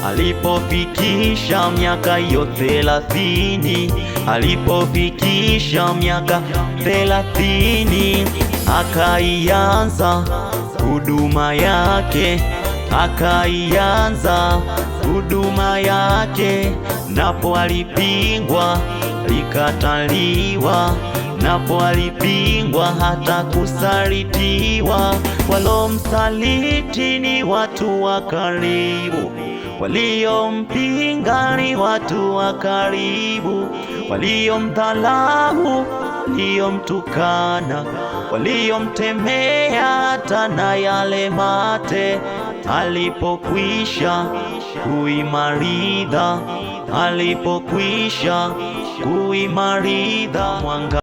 alipofikisha miaka hiyo 30, alipofikisha miaka 30, akaianza huduma yake, akaianza huduma yake. Napo alipingwa, likataliwa, napo alipingwa hata kusalitiwa. Walomsaliti ni watu wa karibu, waliompinga ni watu wa karibu, waliomdhalau, waliomtukana, waliomtemea hata na yale mate. Alipokwisha kuimaridha, alipokwisha kuimaridha mwanga